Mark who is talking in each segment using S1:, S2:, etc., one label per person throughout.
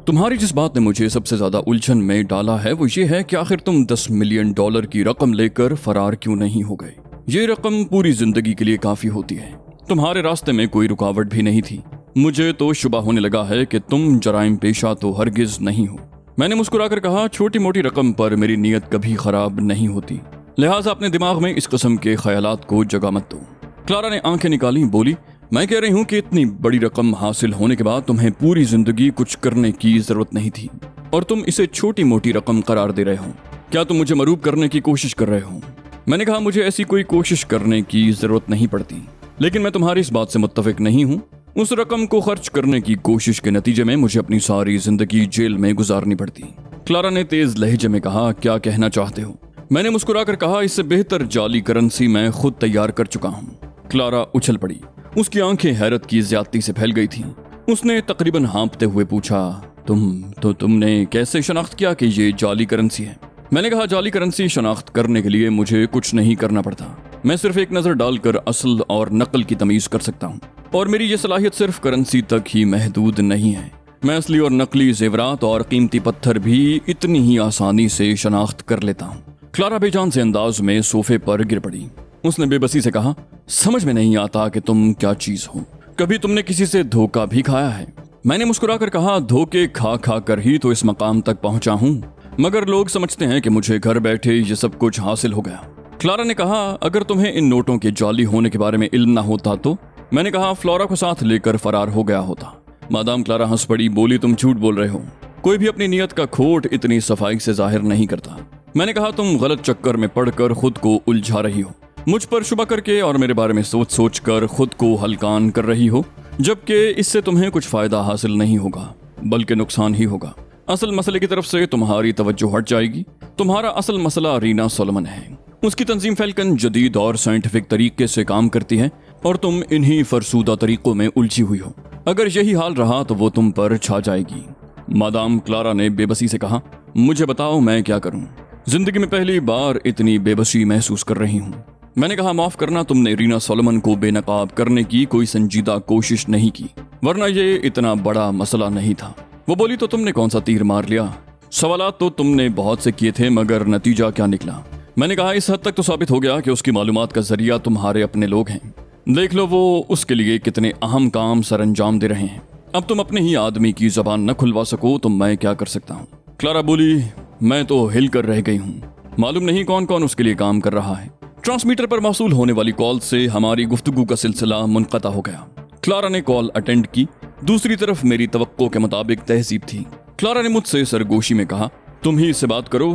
S1: तुम्हारी जिस बात ने मुझे सबसे ज्यादा उलझन में डाला है वो ये है कि आखिर तुम $10 मिलियन की रकम लेकर फरार क्यों नहीं हो गए। ये रकम पूरी जिंदगी के लिए काफी होती है। तुम्हारे रास्ते में कोई रुकावट भी नहीं थी। मुझे तो शुबा होने लगा है कि तुम जराइम पेशा तो हरगिज नहीं हो। मैंने मुस्कुराकर कहा, छोटी मोटी रकम पर मेरी नीयत कभी खराब नहीं होती, लिहाजा अपने दिमाग में इस किस्म के ख्यालात को जगह मत दो। क्लारा ने आंखें निकाली, बोली, मैं कह रही हूँ कि इतनी बड़ी रकम हासिल होने के बाद तुम्हें पूरी जिंदगी कुछ करने की जरूरत नहीं थी और तुम इसे छोटी मोटी रकम करार दे रहे हो। क्या तुम मुझे मरूब करने की कोशिश कर रहे हो? मैंने कहा, मुझे ऐसी कोई कोशिश करने की जरूरत नहीं पड़ती, लेकिन मैं तुम्हारी इस बात से मुत्तफिक नहीं हूँ। उस रकम को खर्च करने की कोशिश के नतीजे में मुझे अपनी सारी जिंदगी जेल में गुजारनी पड़ती। क्लारा ने तेज लहजे में कहा, क्या कहना चाहते हो? मैंने मुस्कुराकर कहा, इससे बेहतर जाली करेंसी मैं खुद तैयार कर चुका हूँ। क्लारा उछल पड़ी। उसकी आंखें हैरत की ज्यादती से फैल गई थीं। उसने तकरीबन हाँफते हुए पूछा, तुमने कैसे शनाख्त किया कि ये जाली करेंसी है? मैंने कहा, जाली करेंसी शनाख्त करने के लिए मुझे कुछ नहीं करना पड़ता। मैं सिर्फ एक नजर डालकर असल और नकल की तमीज कर सकता हूँ, और मेरी ये सलाहियत सिर्फ करेंसी तक ही महदूद नहीं है। मैं असली और नकली जेवरात और कीमती पत्थर भी इतनी ही आसानी से शनाख्त कर लेता हूँ। क्लारा बेजान से अंदाज में सोफे पर गिर पड़ी। उसने बेबसी से कहा, समझ में नहीं आता कि तुम क्या चीज हो। कभी तुमने किसी से धोखा भी खाया है? मैंने मुस्कुराकर कहा, धोखे खा खा कर ही तो इस मकाम तक पहुंचा हूं, मगर लोग समझते हैं कि मुझे घर बैठे ये सब कुछ हासिल हो गया। क्लारा ने कहा, अगर तुम्हें इन नोटों के जाली होने के बारे में इल्म ना होता तो? मैंने कहा, फ्लोरा को साथ लेकर फरार हो गया होता। मादाम क्लारा हंस पड़ी, बोली, तुम झूठ बोल रहे हो। कोई भी अपनी नियत का खोट इतनी सफाई से जाहिर नहीं करता। मैंने कहा, तुम गलत चक्कर में पड़कर खुद को उलझा रही हो, मुझ पर शुबा करके और मेरे बारे में सोच सोच कर खुद को हलकान कर रही हो, जबकि इससे तुम्हें कुछ फायदा हासिल नहीं होगा बल्कि नुकसान ही होगा। असल मसले की तरफ से तुम्हारी तवज्जो हट जाएगी। तुम्हारा असल मसला रीना सोलोमन है। उसकी तंजीम फैल्कन जदीद और साइंटिफिक तरीके से काम करती है और तुम इन्हीं फरसूदा तरीकों में उलझी हुई हो। अगर यही हाल रहा तो वो तुम पर छा जाएगी। मादाम क्लारा ने बेबसी से कहा, मुझे बताओ मैं क्या करूं? जिंदगी में पहली बार इतनी बेबसी महसूस कर रही हूं। मैंने कहा, माफ करना, तुमने रीना सोलोमन को बेनकाब करने की कोई संजीदा कोशिश नहीं की, वरना ये इतना बड़ा मसला नहीं था। वो बोली, तो तुमने कौन सा तीर मार लिया? सवालात तो तुमने बहुत से किए थे, मगर नतीजा क्या निकला? मैंने कहा, इस हद तक तो साबित हो गया कि उसकी मालूमात का जरिया तुम्हारे अपने लोग हैं। देख लो वो उसके लिए कितने अहम काम सर अंजाम दे रहे हैं। अब तुम अपने ही आदमी की जबान न खुलवा सको तो मैं क्या कर सकता हूँ? क्लारा बोली, मैं तो हिल कर रह गई हूँ। मालूम नहीं कौन कौन उसके लिए काम कर रहा है। ट्रांसमीटर पर मौसूल होने वाली कॉल से हमारी गुफ्तगू का सिलसिला मुनक़ता हो गया। क्लारा ने कॉल अटेंड की। दूसरी तरफ मेरी तवक्को के मुताबिक तहजीब थी। क्लारा ने मुझसे सरगोशी में कहा, तुम ही इससे बात करो।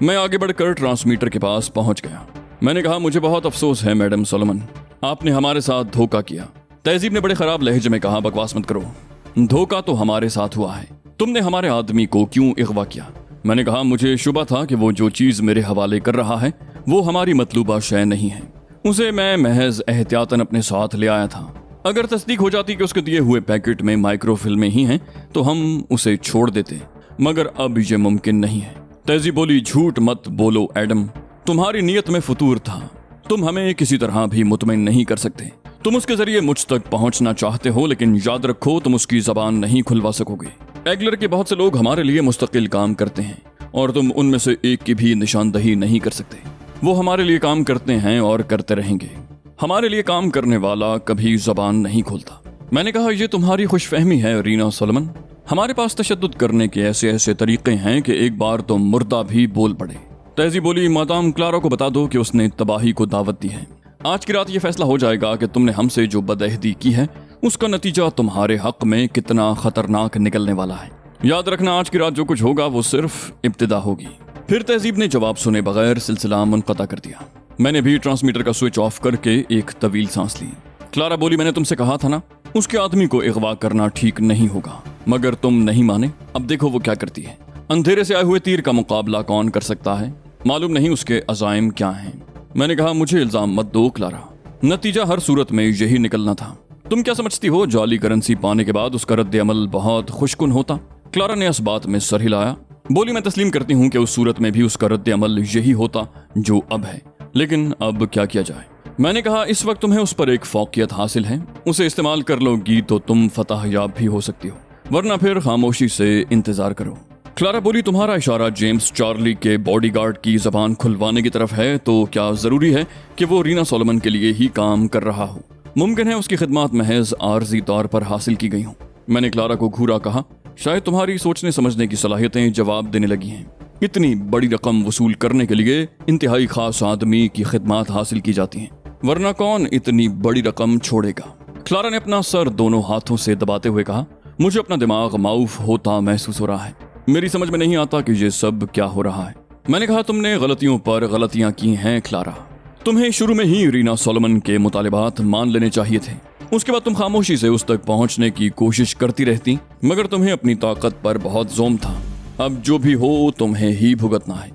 S1: मैं आगे बढ़कर ट्रांसमीटर के पास पहुंच गया। मैंने कहा, मुझे बहुत अफसोस है मैडम सोलोमन, आपने हमारे साथ धोखा किया। तहजीब ने बड़े खराब लहजे में कहा, बकवास मत करो, धोखा तो हमारे साथ हुआ है। तुमने हमारे आदमी को क्यों अगवा किया? मैंने कहा, मुझे शुबा था कि वो जो चीज मेरे हवाले कर रहा है वो हमारी मतलूबा शय नहीं है। उसे मैं महज एहतियातन अपने साथ ले आया था। अगर तस्दीक हो जाती कि उसके दिए हुए पैकेट में माइक्रोफिल्में ही हैं तो हम उसे छोड़ देते, मगर अब ये मुमकिन नहीं है। तहजीब बोली, झूठ मत बोलो एडम, तुम्हारी नीयत में फतूर था। तुम हमें किसी तरह भी मुतमईन नहीं कर सकते। तुम उसके जरिए मुझ तक पहुंचना चाहते हो, लेकिन याद रखो तुम उसकी जबान नहीं खुलवा सकोगे। एगलर के बहुत से लोग हमारे लिए मुस्तकिल काम करते हैं और तुम उनमें से एक की भी निशानदही नहीं कर सकते। वो हमारे लिए काम करते हैं और करते रहेंगे। हमारे लिए काम करने वाला कभी जबान नहीं खोलता। मैंने कहा, यह तुम्हारी खुशफहमी है रीना सोलोमन। हमारे पास तशद्दुद करने के ऐसे ऐसे तरीके हैं कि एक बार तो मुर्दा भी बोल पड़े। तहजीब बोली, मादाम क्लारा को बता दो कि उसने तबाही को दावत दी है। आज की रात ये फैसला हो जाएगा कि तुमने हमसे जो बदअहदी की है उसका नतीजा तुम्हारे हक में कितना खतरनाक निकलने वाला है। याद रखना, आज की रात जो कुछ होगा वो सिर्फ इब्तिदा होगी। फिर तहजीब ने जवाब सुने बगैर सिलसिला मुनक़ता कर दिया। मैंने भी ट्रांसमीटर का स्विच ऑफ करके एक तवील सांस ली। क्लारा बोली, मैंने तुमसे कहा था ना, उसके आदमी को अगवा करना ठीक नहीं होगा, मगर तुम नहीं माने। अब देखो वो क्या करती है। अंधेरे से आए हुए तीर का मुकाबला कौन कर सकता है? मालूम नहीं उसके अज़ाइम क्या हैं। मैंने कहा, मुझे इल्जाम मत दो क्लारा, नतीजा हर सूरत में यही निकलना था। तुम क्या समझती हो जाली करेंसी पाने के बाद उसका रद्द अमल बहुत खुशकुन होता? क्लारा ने इस बात में सर हिलाया। बोली, मैं तस्लीम करती हूँ कि उस सूरत में भी उसका रद्द अमल यही होता जो अब है, लेकिन अब क्या किया जाए? मैंने कहा, इस वक्त तुम्हें उस पर एक फौकियत हासिल है, उसे इस्तेमाल कर लोगी तो तुम फतह याब भी हो सकती हो। वरना फिर खामोशी से इंतजार करो। क्लारा बोली, तुम्हारा इशारा जेम्स चार्ली के बॉडीगार्ड की जबान खुलवाने की तरफ है, तो क्या जरूरी है कि वो रीना सोलोमन के लिए ही काम कर रहा हो? मुमकिन है उसकी खिदमत महज आर्जी तौर पर हासिल की गई हो। मैंने क्लारा को घूरा कहा, शायद तुम्हारी सोचने समझने की सलाहियतें जवाब देने लगी हैं। इतनी बड़ी रकम वसूल करने के लिए इंतहाई खास आदमी की खिदमत हासिल की जाती हैं, वरना कौन इतनी बड़ी रकम छोड़ेगा? क्लारा ने अपना सर दोनों हाथों से दबाते हुए कहा, मुझे अपना दिमाग माऊफ होता महसूस हो रहा है। मेरी समझ में नहीं आता कि ये सब क्या हो रहा है। मैंने कहा, तुमने गलतियों पर गलतियां की हैं क्लारा। तुम्हें शुरू में ही रीना सोलोमन के मुतालिबात मान लेने चाहिए थे। उसके बाद तुम खामोशी से उस तक पहुंचने की कोशिश करती रहती, मगर तुम्हें अपनी ताकत पर बहुत जोम था। अब जो भी हो तुम्हें ही भुगतना है।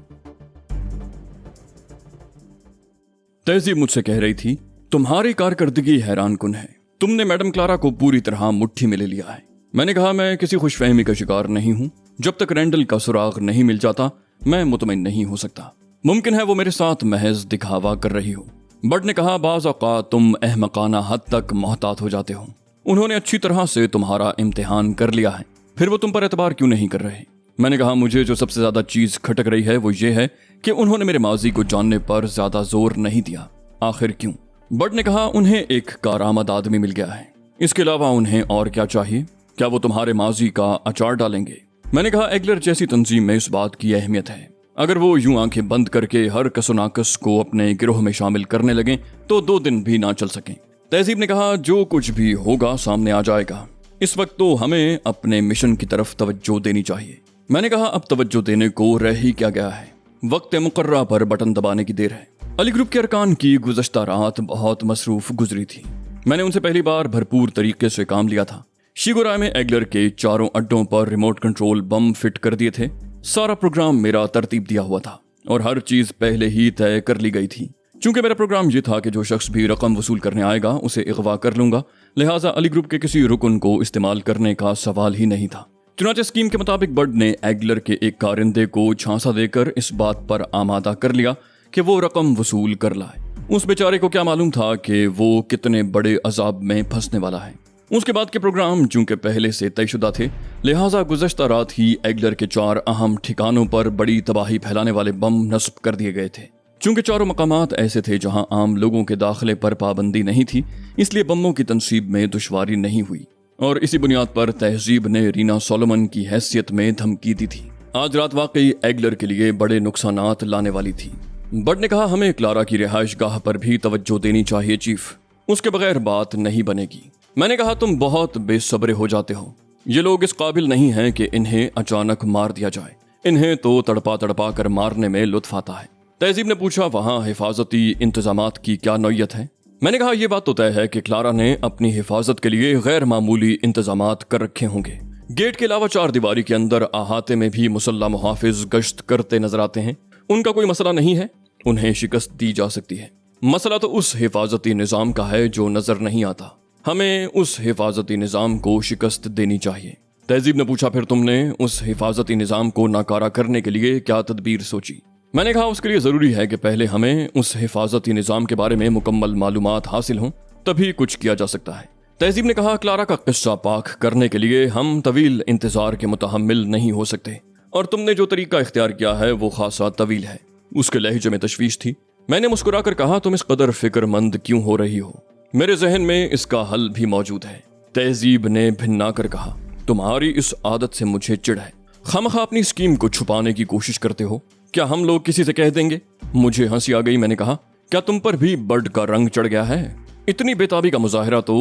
S1: तहजीब मुझसे कह रही थी, तुम्हारी कारकर्दगी हैरानकुन है। तुमने मैडम क्लारा को पूरी तरह मुट्ठी में ले लिया है। मैंने कहा, मैं किसी खुशफहमी का शिकार नहीं हूं। जब तक रैंडल का सुराग नहीं मिल जाता मैं मुतमईन नहीं हो सकता। मुमकिन है वो मेरे साथ महज दिखावा कर रही हो। बट ने कहा, बाज़ औक़ात तुम अहमकाना हद तक मोहतात हो जाते हो। उन्होंने अच्छी तरह से तुम्हारा इम्तिहान कर लिया है, फिर वो तुम पर एतबार क्यों नहीं कर रहे? मैंने कहा, मुझे जो सबसे ज्यादा चीज खटक रही है वो ये है कि उन्होंने मेरे माजी को जानने पर ज्यादा जोर नहीं दिया। आखिर क्यों? बट ने कहा, उन्हें एक कारआमद आदमी मिल गया है। इसके अलावा उन्हें और क्या चाहिए? क्या वो तुम्हारे माजी का अचार डालेंगे? मैंने कहा, एगलर जैसी तंजीम में इस बात की अहमियत है। अगर वो यूं आंखें बंद करके हर कसुनाकस को अपने गिरोह में शामिल करने लगे तो 2 दिन भी ना चल सकें। तहजीब ने कहा, जो कुछ भी होगा सामने आ जाएगा। इस वक्त तो हमें अपने मिशन की तरफ तवज्जो देनी चाहिए। मैंने कहा, अब तवज्जो देने को रह ही क्या गया है? वक्त मुकर्रा पर बटन दबाने की देर है। अली ग्रुप के अरकान की गुज़श्ता रात बहुत मसरूफ गुजरी थी। मैंने उनसे पहली बार भरपूर तरीके से काम लिया था। शिगोराय में एगलर के चारों अड्डों पर रिमोट कंट्रोल बम फिट कर दिए थे। सारा प्रोग्राम मेरा तरतीब दिया हुआ था और हर चीज पहले ही तय कर ली गई थी। चूंकि मेरा प्रोग्राम ये था कि जो शख्स भी रकम वसूल करने आएगा उसे अगवा कर लूंगा, लिहाजा अली ग्रुप के किसी रुकन को इस्तेमाल करने का सवाल ही नहीं था। चुनाचे स्कीम के मुताबिक बर्ड ने एगलर के एक कारिंदे को झांसा देकर इस बात पर आमादा कर लिया कि वो रकम वसूल कर लाए। उस बेचारे को क्या मालूम था कि वो कितने बड़े अजाब में फंसने वाला है। उसके बाद के प्रोग्राम चूंकि पहले से तयशुदा थे, लिहाजा गुज़श्ता रात ही एगलर के 4 अहम ठिकानों पर बड़ी तबाही फैलाने वाले बम नस्ब कर दिए गए थे। चूंकि चारों मकामात ऐसे थे जहां आम लोगों के दाखिले पर पाबंदी नहीं थी, इसलिए बमों की तनसीब में दुश्वारी नहीं हुई और इसी बुनियाद पर तहजीब ने रीना सोलोमन की हैसियत में धमकी दी थी। आज रात वाकई एगलर के लिए बड़े नुकसानात लाने वाली थी। बट ने कहा, हमें क्लारा की रिहाइश गाह पर भी तवज्जो देनी चाहिए चीफ, उसके बगैर बात नहीं बनेगी। मैंने कहा, तुम बहुत बेसब्रे हो जाते हो। ये लोग इस काबिल नहीं हैं कि इन्हें अचानक मार दिया जाए। इन्हें तो तड़पा तड़पा कर मारने में लुत्फ आता है। तहजीब ने पूछा, वहां हिफाजती इंतजामात की क्या नौयत है? मैंने कहा, यह बात तो तय है कि क्लारा ने अपनी हिफाजत के लिए गैर मामूली इंतजामात कर रखे होंगे। गेट के अलावा 4 दीवारी के अंदर अहाते में भी मुसल्ला मुहाफिज गश्त करते नजर आते हैं। उनका कोई मसला नहीं है, उन्हें शिकस्त दी जा सकती है। मसला तो उस हिफाजती निजाम का है जो नजर नहीं आता। हमें उस हिफाजती निजाम को शिकस्त देनी चाहिए। तहजीब ने पूछा, फिर तुमने उस हिफाजती निजाम को नाकारा करने के लिए क्या तदबीर सोची? मैंने कहा, उसके लिए जरूरी है कि पहले हमें उस हिफाजती निजाम के बारे में मुकम्मल मालूमात हासिल हों, तभी कुछ किया जा सकता है। तहजीब ने कहा, क्लारा का किस्सा पाक करने के लिए हम तवील इंतजार के मुतहम्मिल नहीं हो सकते और तुमने जो तरीका इख्तियार किया है वो खासा तवील है। उसके लहजे में तशवीश थी। मैंने मुस्कुराकर कहा, तुम इस कदर फिक्रमंद क्यों हो रही हो? मेरे जहन में इसका हल भी मौजूद है। तहजीब ने भिन्ना कर कहा, तुम्हारी इस आदत से मुझे चिढ़ है। खामखा अपनी स्कीम को छुपाने की कोशिश करते हो। क्या हम लोग किसी से कह देंगे? मुझे हंसी आ गई। मैंने कहा, क्या तुम पर भी बर्ड का रंग चढ़ गया है? इतनी बेताबी का मुजाहरा तो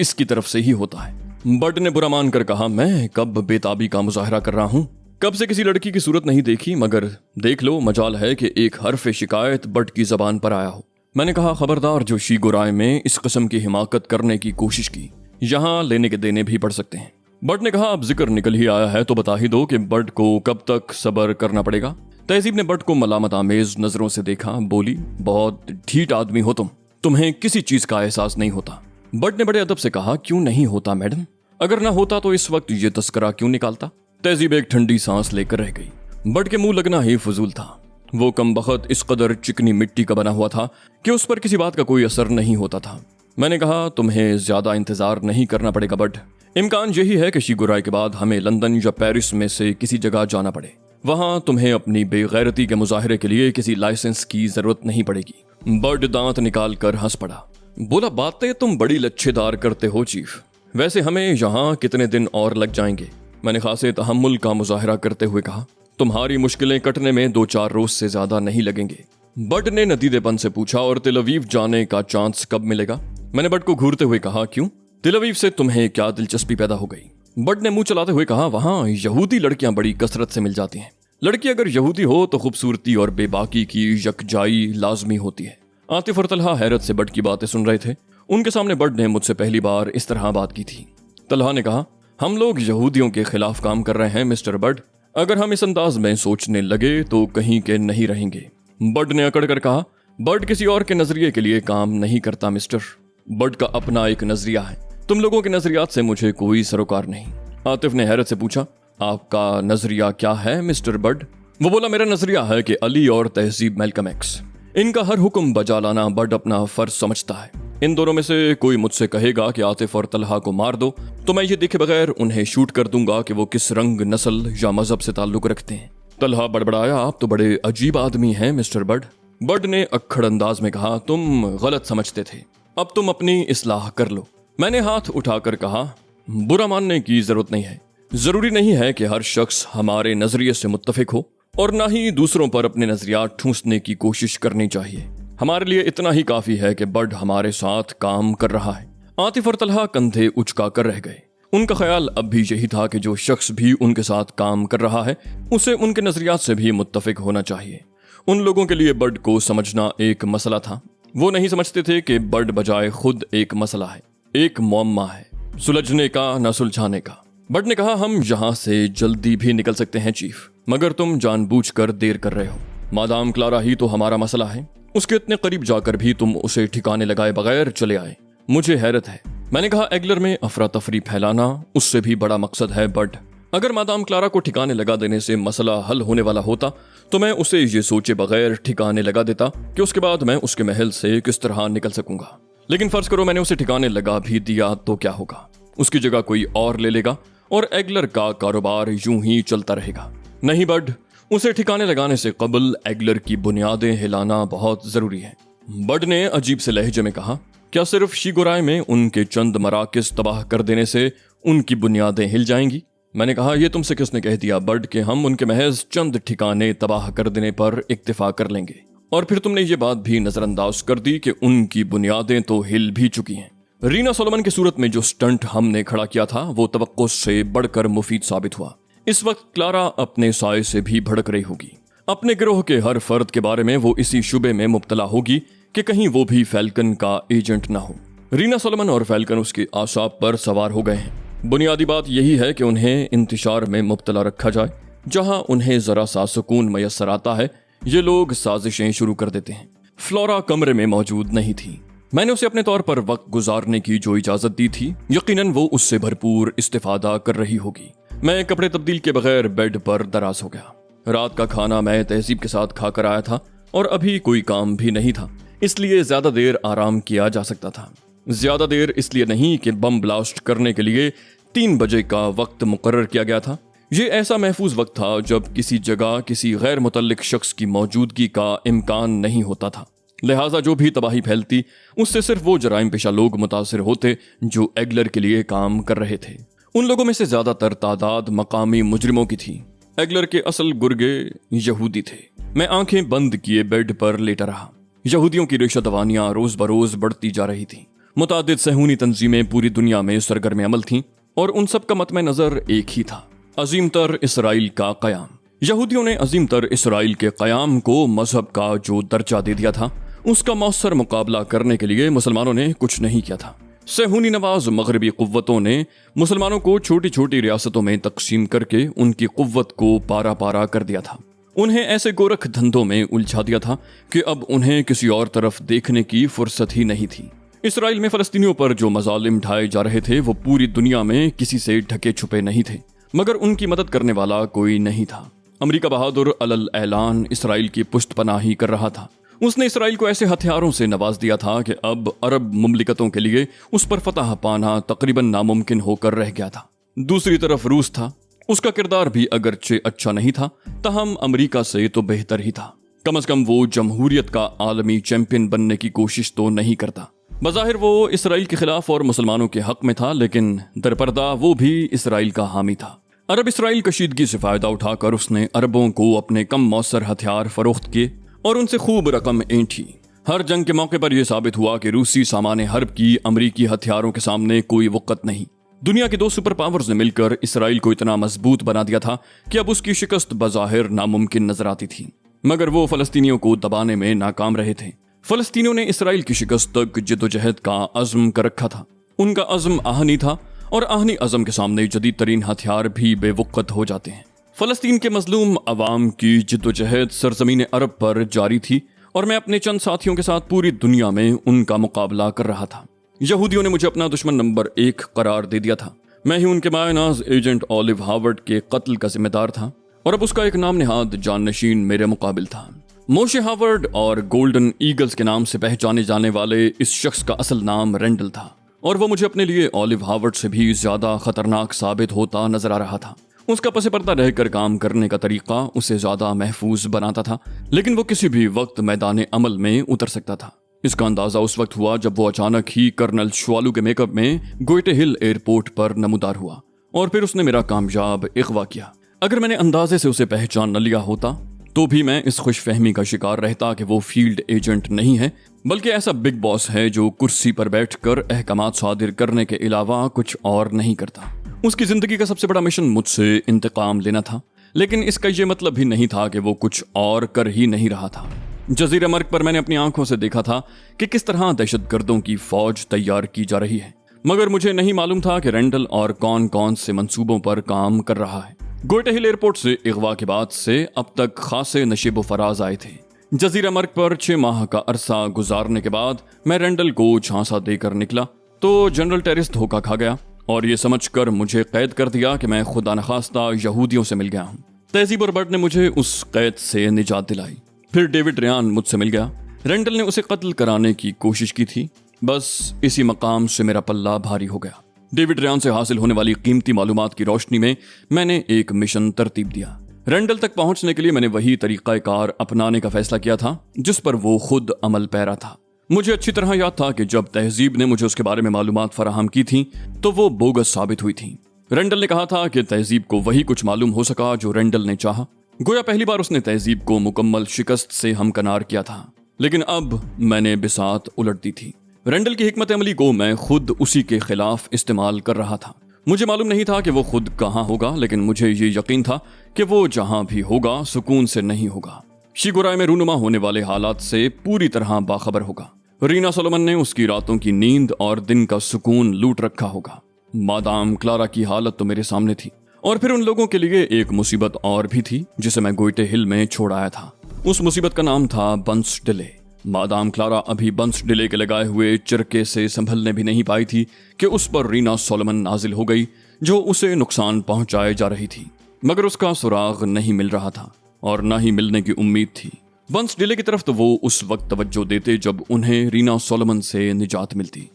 S1: इसकी तरफ से ही होता है। बर्ड ने बुरा मान कर कहा, मैं कब बेताबी का मुजाहरा कर रहा हूँ? कब से किसी लड़की की सूरत नहीं देखी, मगर देख लो, मजाल है कि एक हरफ शिकायत बर्ड की जबान पर आया हो। मैंने कहा, खबरदार जो शीगोराय में इस किस्म की हिमाकत करने की कोशिश की, यहाँ लेने के देने भी पड़ सकते हैं। बर्ड ने कहा, अब जिक्र निकल ही आया है तो बता ही दो कि बर्ड को कब तक सब्र करना पड़ेगा। तहजीब ने बर्ड को मलामत आमेज नजरों से देखा। बोली, बहुत ढीठ आदमी हो तुम, तुम्हें किसी चीज का एहसास नहीं होता। बर्ड ने बड़े अदब से कहा, क्यों नहीं होता मैडम? अगर ना होता तो इस वक्त ये तस्करा क्यों निकालता? तहजीब एक ठंडी सांस लेकर रह गई। बर्ड के मुंह लगना ही फजूल था। वो कमबख्त इस कदर चिकनी मिट्टी का बना हुआ था कि उस पर किसी बात का कोई असर नहीं होता था। मैंने कहा, तुम्हें ज्यादा इंतजार नहीं करना पड़ेगा बट इम्कान यही है कि शीगुराई के बाद हमें लंदन या पेरिस में से किसी जगह जाना पड़े। वहां तुम्हें अपनी बेगैरती के मुजाहरे के लिए किसी लाइसेंस की जरूरत नहीं पड़ेगी। बर्ड दांत निकाल कर हंस पड़ा। बोला, बातें तुम बड़ी लच्छेदार करते हो चीफ। वैसे हमें यहाँ कितने दिन और लग जाएंगे? मैंने खासे तहम्मुल का मुजाहरा करते हुए कहा। तुम्हारी मुश्किलें कटने में 2-4 रोज से ज्यादा नहीं लगेंगे। बर्ड ने नदीदेपन से पूछा, और तेल अवीव जाने का चांस कब मिलेगा? मैंने बर्ड को घूरते हुए कहा, क्यों? तेल अवीव से तुम्हें क्या दिलचस्पी पैदा हो गई? बर्ड ने मुंह चलाते हुए कहा, वहां यहूदी लड़कियां बड़ी कसरत से मिल जाती हैं। लड़की अगर यहूदी हो तो खूबसूरती और बेबाकी की यकजाई लाजमी होती है। आतिफ और तलहा हैरत से बर्ड की बातें सुन रहे थे। उनके सामने बर्ड ने मुझसे पहली बार इस तरह बात की थी। तलहा ने कहा, हम लोग यहूदियों के खिलाफ काम कर रहे हैं मिस्टर बर्ड। अगर हम इस अंदाज में सोचने लगे तो कहीं के नहीं रहेंगे। बर्ड ने अकड़ कर कहा, बर्ड किसी और के नजरिए के लिए काम नहीं करता मिस्टर। बर्ड का अपना एक नजरिया है। तुम लोगों के नजरियात से मुझे कोई सरोकार नहीं। आतिफ ने हैरत से पूछा, आपका नजरिया क्या है मिस्टर बर्ड? वो बोला, मेरा नजरिया है कि अली और तहजीब मैल्कम एक्स, इनका हर हुक्म बजा लाना बर्ड अपना फर्ज समझता है। इन दोनों में से कोई मुझसे कहेगा कि आतिफ और तलहा को मार दो तो मैं ये देखे बगैर उन्हें शूट कर दूंगा कि वो किस रंग, नस्ल या मजहब से ताल्लुक रखते हैं। तलहा बड़बड़ाया, आप तो बड़े अजीब आदमी हैं मिस्टर बर्ड। बर्ड ने अक्खड़ अंदाज में कहा, तुम गलत समझते थे, अब तुम अपनी इस्लाह कर लो। मैंने हाथ उठाकर कहा, बुरा मानने की जरूरत नहीं है। जरूरी नहीं है कि हर शख्स हमारे नजरिए से मुत्तफिक हो, और ना ही दूसरों पर अपने नजरियात ठूंसने की कोशिश करनी चाहिए। हमारे लिए इतना ही काफी है कि बर्ड हमारे साथ काम कर रहा है। आतिफ और तलहा कंधे उचका कर रह गए। उनका ख्याल अब भी यही था कि जो शख्स भी उनके साथ काम कर रहा है उसे उनके नजरियात से भी मुत्तफिक होना चाहिए। उन लोगों के लिए बर्ड को समझना एक मसला था। वो नहीं समझते थे कि बर्ड बजाय खुद एक मसला है, एक मुअम्मा है, सुलझने का न सुलझाने का। बर्ड ने कहा, हम यहाँ से जल्दी भी निकल सकते हैं चीफ, मगर तुम जानबूझकर देर कर रहे हो। मादाम क्लारा ही तो हमारा मसला है, उसके इतने करीब जाकर भी तुम उसे ठिकाने लगाए बगैर चले आए। मुझे हैरत है। मैंने कहा, एग्लर में अफरा तफरी फैलाना उससे भी बड़ा मकसद है बर्ड। अगर मादाम क्लारा को ठिकाने लगा देने से मसला हल होने वाला होता तो मैं उसे ये सोचे बगैर ठिकाने लगा देता कि उसके बाद मैं उसके महल से किस तरह निकल सकूंगा। लेकिन फर्ज करो मैंने उसे ठिकाने लगा भी दिया तो क्या होगा? उसकी जगह कोई और ले लेगा और एग्लर का कारोबार यूं ही चलता रहेगा। नहीं बर्ड, उसे ठिकाने लगाने से कबल एग्लर की बुनियादें हिलाना बहुत जरूरी है। बर्ड ने अजीब से लहजे में कहा, क्या सिर्फ शीगुराई में उनके चंद मराकिज तबाह कर देने से उनकी बुनियादें हिल जाएंगी? मैंने कहा, यह तुमसे किसने कह दिया बर्ड कि हम उनके महज चंद ठिकाने तबाह कर देने पर इक्तिफा कर लेंगे? और फिर तुमने ये बात भी नजरअंदाज कर दी कि उनकी बुनियादें तो हिल भी चुकी हैं। रीना सोलोमन की सूरत में जो स्टंट हमने खड़ा किया था वो तवक्को से बढ़कर मुफीद साबित हुआ। इस वक्त क्लारा अपने साए से भी भड़क रही होगी। अपने गिरोह के हर फर्द के बारे में वो इसी शुबे में मुब्तला होगी कि कहीं वो भी फैल्कन का एजेंट ना हो। रीना सोलोमन और फैल्कन उसके आसाब पर सवार हो गए हैं। बुनियादी बात यही है कि उन्हें इंतशार में मुब्तला रखा जाए। जहां उन्हें जरा सा सुकून मयसर आता है ये लोग साजिशें शुरू कर देते हैं। फ्लोरा कमरे में मौजूद नहीं थी। मैंने उसे अपने तौर पर वक्त गुजारने की जो इजाजत दी थी यकीनन वो उससे भरपूर इस्तेफादा कर रही होगी। मैं कपड़े तब्दील के बगैर बेड पर दराज हो गया। रात का खाना मैं तहजीब के साथ खाकर आया था और अभी कोई काम भी नहीं था, इसलिए ज्यादा देर आराम किया जा सकता था। ज्यादा देर इसलिए नहीं कि बम ब्लास्ट करने के लिए 3 बजे का वक्त मुकर्रर किया गया था। ये ऐसा महफूज वक्त था जब किसी जगह किसी गैर मुतल्लिक शख्स की मौजूदगी का इम्कान नहीं होता था। लिहाजा जो भी तबाही फैलती उससे सिर्फ वो जराइम पेशा लोग मुतासिर होते जो एग्लर के लिए काम कर रहे थे। उन लोगों में से ज्यादातर तादाद मकामी मुजरिमों की थी। एग्लर के असल गुर्गे यहूदी थे। मैं आंखें बंद किए बेड पर लेटा रहा। यहूदियों की रिश्वतवानियां रोज बरोज बढ़ती जा रही थी। मुतादिद सहूनी तंजीमें पूरी दुनिया में सरगर्म अमल थीं और उन सब का मतमे नजर एक ही था, अजीमतर इसराइल का कयाम। यहूदियों ने अजीमतर इसराइल के कयाम को मजहब का जो दर्जा दे दिया था उसका मौसर मुकाबला करने के लिए मुसलमानों ने कुछ नहीं किया था। सहूनी नवाज मगरबी कुव्वतों ने मुसलमानों को छोटी छोटी रियासतों में तकसीम करके उनकी कुव्वत को पारा पारा कर दिया था। उन्हें ऐसे गोरख धंधों में उलझा दिया था कि अब उन्हें किसी और तरफ देखने की फुर्सत ही नहीं थी। इसराइल में फलस्तीनियों पर जो मजालिम ढाए जा रहे थे वो पूरी दुनिया में किसी से ढके छुपे नहीं थे, मगर उनकी मदद करने वाला कोई नहीं था। अमेरिका बहादुर अलल ऐलान इसराइल की पुष्ट पनाही कर रहा था। اس نے اسرائیل کو ایسے ہتھیاروں سے نواز دیا تھا کہ اب عرب مملکتوں کے لیے اس پر فتح پانا تقریباً ناممکن ہو کر رہ گیا تھا۔ دوسری طرف روس تھا، اس کا کردار بھی اگرچہ اچھا نہیں تھا، تاہم امریکہ سے تو بہتر ہی تھا۔ کم از کم وہ جمہوریت کا عالمی چیمپئن بننے کی کوشش تو نہیں کرتا۔ بظاہر وہ اسرائیل کے خلاف اور مسلمانوں کے حق میں تھا، لیکن درپردہ وہ بھی اسرائیل کا حامی تھا۔ عرب اسرائیل کشیدگی سے فائدہ اٹھا کر اس نے عربوں کو اپنے کم مؤثر ہتھیار فروخت کیے اور ان سے خوب رقم اینٹھی۔ ہر جنگ کے موقع پر یہ ثابت ہوا کہ روسی سامان حرب کی امریکی ہتھیاروں کے سامنے کوئی وقت نہیں۔ دنیا کی 2 سپر پاورز نے مل کر اسرائیل کو اتنا مضبوط بنا دیا تھا کہ اب اس کی شکست بظاہر ناممکن نظر آتی تھی، مگر وہ فلسطینیوں کو دبانے میں ناکام رہے تھے۔ فلسطینیوں نے اسرائیل کی شکست تک جدوجہد کا عزم کر رکھا تھا۔ ان کا عزم آہنی تھا، اور آہنی عزم کے سامنے جدید ترین ہتھیار بھی بے وقت ہو جاتے ہیں۔ فلسطین کے مظلوم عوام کی جدوجہد سرزمین عرب پر جاری تھی، اور میں اپنے چند ساتھیوں کے ساتھ پوری دنیا میں ان کا مقابلہ کر رہا تھا۔ یہودیوں نے مجھے اپنا دشمن نمبر 1 قرار دے دیا تھا۔ میں ہی ان کے مایہ ناز ایجنٹ اولیو ہاورڈ کے قتل کا ذمہ دار تھا، اور اب اس کا ایک نام نہاد جانشین میرے مقابل تھا۔ موشے ہاورڈ اور گولڈن ایگلز کے نام سے پہچانے جانے والے اس شخص کا اصل نام رینڈل تھا، اور وہ مجھے اپنے لیے اولیو ہاورڈ سے بھی زیادہ خطرناک ثابت ہوتا نظر آ رہا تھا۔ اس کا پس پردہ رہ کر کام کرنے کا طریقہ اسے زیادہ محفوظ بناتا تھا، لیکن وہ کسی بھی وقت میدان عمل میں اتر سکتا تھا۔ اس کا اندازہ اس وقت ہوا جب وہ اچانک ہی کرنل شوالو کے میک اپ میں گوئٹے ہل ایئرپورٹ پر نمودار ہوا، اور پھر اس نے میرا کامیاب اغوا کیا۔ اگر میں نے اندازے سے اسے پہچان نہ لیا ہوتا تو بھی میں اس خوش فہمی کا شکار رہتا کہ وہ فیلڈ ایجنٹ نہیں ہے، بلکہ ایسا بگ باس ہے جو کرسی پر بیٹھ کر احکامات صادر کرنے کے علاوہ کچھ اور نہیں کرتا۔ اس کی زندگی کا سب سے بڑا مشن مجھ سے انتقام لینا تھا، لیکن اس کا یہ مطلب بھی نہیں تھا کہ وہ کچھ اور کر ہی نہیں رہا تھا۔ جزیرہ مرگ پر میں نے اپنی آنکھوں سے دیکھا تھا کہ کس طرح دہشت گردوں کی فوج تیار کی جا رہی ہے، مگر مجھے نہیں معلوم تھا کہ رینڈل اور کون سے منصوبوں پر کام کر رہا ہے۔ گوئٹے ہل ایئرپورٹ سے اغوا کے بعد سے اب تک خاصے نشیب و فراز آئے تھے۔ جزیرہ مرگ پر 6 ماہ کا عرصہ گزارنے کے بعد میں رینڈل کو جھانسا دے کر نکلا تو جنرل ٹیرس دھوکا کھا گیا اور یہ سمجھ کر مجھے قید کر دیا کہ میں خدا نخواستہ یہودیوں سے مل گیا ہوں۔ تہذیب اور برٹ نے مجھے اس قید سے نجات دلائی۔ پھر ڈیوڈ ریان مجھ سے مل گیا۔ رینڈل نے اسے قتل کرانے کی کوشش کی تھی، بس اسی مقام سے میرا پلہ بھاری ہو گیا۔ ڈیوڈ ریان سے حاصل ہونے والی قیمتی معلومات کی روشنی میں نے ایک مشن ترتیب دیا۔ رینڈل تک پہنچنے کے لیے میں نے وہی طریقہ کار اپنانے کا فیصلہ کیا تھا جس پر وہ خود عمل پیرا تھا۔ مجھے اچھی طرح یاد تھا کہ جب تہذیب نے مجھے اس کے بارے میں معلومات فراہم کی تھیں تو وہ بوگس ثابت ہوئی تھیں۔ رینڈل نے کہا تھا کہ تہذیب کو وہی کچھ معلوم ہو سکا جو رینڈل نے چاہا۔ گویا پہلی بار اس نے تہذیب کو مکمل شکست سے ہمکنار کیا تھا، لیکن اب میں نے بساط الٹ دی تھی۔ رینڈل کی حکمت عملی کو میں خود اسی کے خلاف استعمال کر رہا تھا۔ مجھے معلوم نہیں تھا کہ وہ خود کہاں ہوگا، لیکن مجھے یہ یقین تھا کہ وہ جہاں بھی ہوگا سکون سے نہیں ہوگا۔ شیگورائے میں رونما ہونے والے حالات سے پوری طرح باخبر ہوگا۔ رینا سولومن نے اس کی راتوں کی نیند اور دن کا سکون لوٹ رکھا ہوگا۔ مادام کلارا کی حالت تو میرے سامنے تھی، اور پھر ان لوگوں کے لیے ایک مصیبت اور بھی تھی جسے میں گوئٹے ہل میں چھوڑ آیا تھا۔ اس مصیبت کا نام تھا بنس ڈلے۔ مادام کلارا ابھی بنس ڈلے کے لگائے ہوئے چرکے سے سنبھلنے بھی نہیں پائی تھی کہ اس پر رینا سولومن نازل ہو گئی جو اسے نقصان پہنچائے جا رہی تھی، مگر اس کا سراغ نہیں مل رہا تھا اور نہ ہی ملنے کی امید تھی۔ بنس ڈلے کی طرف تو وہ اس وقت توجہ دیتے جب انہیں رینا سولومن سے نجات ملتی۔